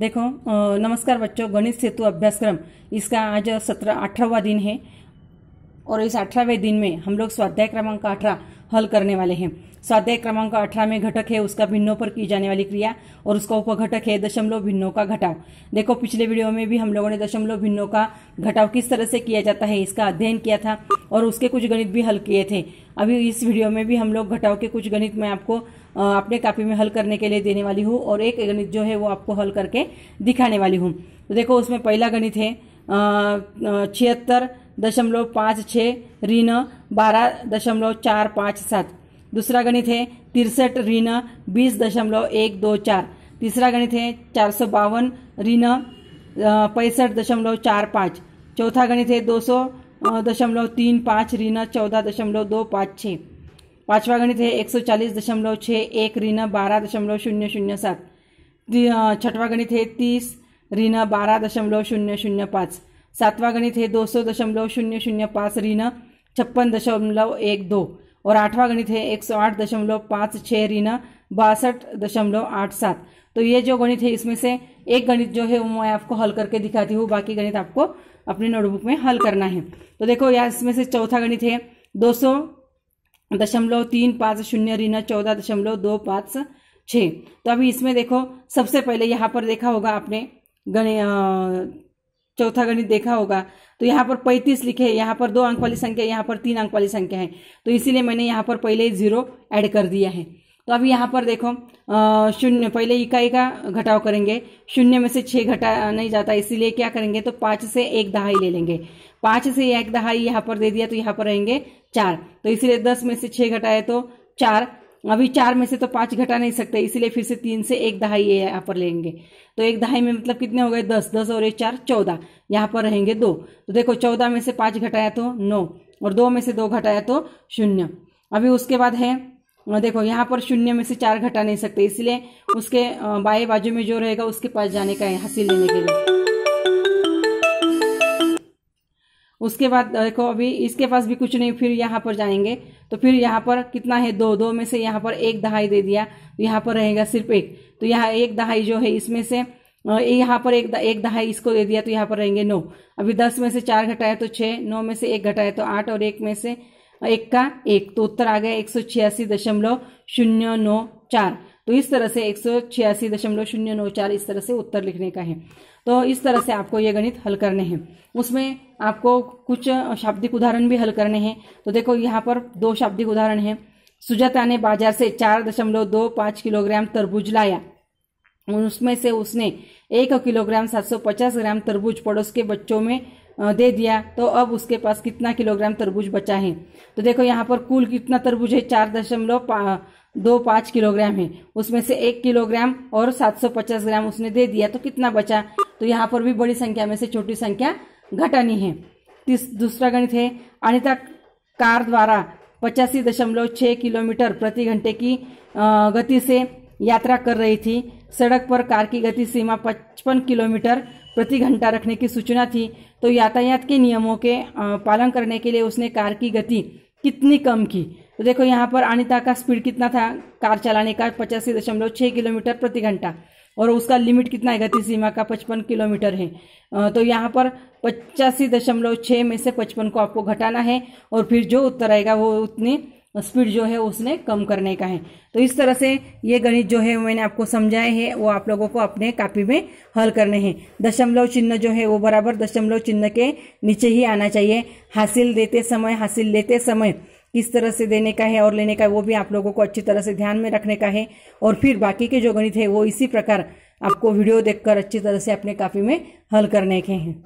देखो नमस्कार बच्चों, गणित सेतु अभ्यासक्रम इसका आज 18वां दिन है और इस 18वें दिन में हम लोग स्वाध्याय क्रमांक 18 हल करने वाले हैं। स्वाध्याय क्रमांक 18 में घटक है उसका भिन्नों पर की जाने वाली क्रिया और उसका उपघटक है दशमलव भिन्नों का घटाव। देखो पिछले वीडियो में भी हम लोगों ने दशमलव भिन्नों का घटाव किस तरह से किया जाता है इसका अध्ययन किया था और उसके कुछ गणित भी हल किए थे। अभी इस वीडियो में भी हम लोग घटाव के कुछ गणित मैं आपको अपने कॉपी में हल करने के लिए देने वाली हूँ और एक गणित जो है वो आपको हल करके दिखाने वाली हूँ। तो देखो उसमें पहला गणित है 76.56 ऋण 12.457। दूसरा गणित है 63 ऋण 20.124। तीसरा गणित है 452 ऋण 65.45। चौथा गणित है 200.35 ऋण 14.256। पांचवा गणित है 140.61 ऋण 12.007। छठवा गणित है 30 ऋण 12.005। सातवां गणित है 200.005 ऋण 56.12 और आठवां गणित है 108.56 ऋण 62.87। तो ये जो गणित है इसमें से एक गणित जो है वो मैं आपको हल करके दिखाती हूँ, बाकी गणित आपको अपने नोटबुक में हल करना है। तो देखो यहाँ इसमें से चौथा गणित है 200.350 ऋण 14.256। तो अभी इसमें देखो सबसे पहले यहाँ पर देखा होगा आपने चौथा गणित देखा होगा तो यहाँ पर 35 लिखे है, यहाँ पर 2 अंक वाली संख्या, यहाँ पर 3 अंक वाली संख्या है, तो इसीलिए मैंने यहाँ पर पहले 0 ऐड कर दिया है। तो अभी यहाँ पर देखो शून्य, पहले इकाई का घटाव करेंगे। शून्य में से 6 घटा नहीं जाता, इसीलिए क्या करेंगे तो 5 से 1 दहाई ले लेंगे। 5 से 1 दहाई यहाँ पर दे दिया तो यहाँ पर रहेंगे 4, तो इसीलिए 10 में से 6 घटाए तो 4। अभी 4 में से तो 5 घटा नहीं सकते, इसीलिए फिर से 3 से 1 दहाई यहाँ पर लेंगे। तो 1 दहाई में मतलब कितने हो गए 10, 10 और 1 4 14, यहाँ पर रहेंगे 2। तो देखो 14 में से 5 घटाया तो 9 और 2 में से 2 घटाया तो 0। अभी उसके बाद है देखो यहाँ पर 0 में से 4 घटा नहीं सकते, इसलिए उसके बाएं बाजू में जो रहेगा उसके पास जाने का है हासिल लेने के लिए। उसके बाद देखो अभी इसके पास भी कुछ नहीं, फिर यहाँ पर जाएंगे तो फिर यहाँ पर कितना है 2, 2 में से यहाँ पर 1 दहाई दे दिया तो यहाँ पर रहेगा सिर्फ 1। तो यहाँ 1 दहाई जो है इसमें से यहाँ पर एक दहाई इसको दे दिया तो यहाँ पर रहेंगे 9। अभी 10 में से 4 घटाया तो 6, 9 में से 1 घटाया तो 8 और 1 में से 1 का 1, तो उत्तर आ गया 186.094। तो इस तरह से 186.094 इस तरह से उत्तर लिखने का है। तो इस तरह से आपको ये गणित हल करने हैं। उसमें आपको कुछ शाब्दिक उदाहरण भी हल करने हैं। तो देखो यहाँ पर 2 शाब्दिक उदाहरण हैं। सुजाता ने बाजार से 4.25 किलोग्राम तरबूज लाया, उसमें से उसने 1 किलोग्राम 750 ग्राम तरबूज पड़ोस के बच्चों में दे दिया, तो अब उसके पास कितना किलोग्राम तरबूज बचा है। तो देखो यहाँ पर कुल कितना तरबूज है 4.25 किलोग्राम है, उसमें से 1 किलोग्राम और 750 ग्राम उसने दे दिया, तो कितना बचा। तो यहाँ पर भी बड़ी संख्या में से छोटी संख्या घटानी है। दूसरा गणित है अनिता कार द्वारा 85.6 किलोमीटर प्रति घंटे की गति से यात्रा कर रही थी। सड़क पर कार की गति सीमा 55 किलोमीटर प्रति घंटा रखने की सूचना थी, तो यातायात के नियमों के पालन करने के लिए उसने कार की गति कितनी कम की। तो देखो यहाँ पर अनिता का स्पीड कितना था कार चलाने का 85.6 किलोमीटर प्रति घंटा और उसका लिमिट कितना है गति सीमा का 55 किलोमीटर है। तो यहाँ पर 85.6 में से 55 को आपको घटाना है और फिर जो उत्तर आएगा वो उतनी स्पीड जो है उसने कम करने का है। तो इस तरह से ये गणित जो है मैंने आपको समझाए हैं, वो आप लोगों को अपने कॉपी में हल करने हैं। दशमलव चिन्ह जो है वो बराबर दशमलव चिन्ह के नीचे ही आना चाहिए। हासिल लेते समय किस तरह से देने का है और लेने का है वो भी आप लोगों को अच्छी तरह से ध्यान में रखने का है। और फिर बाकी के जो गणित है वो इसी प्रकार आपको वीडियो देखकर अच्छी तरह से अपने कॉपी में हल करने के हैं।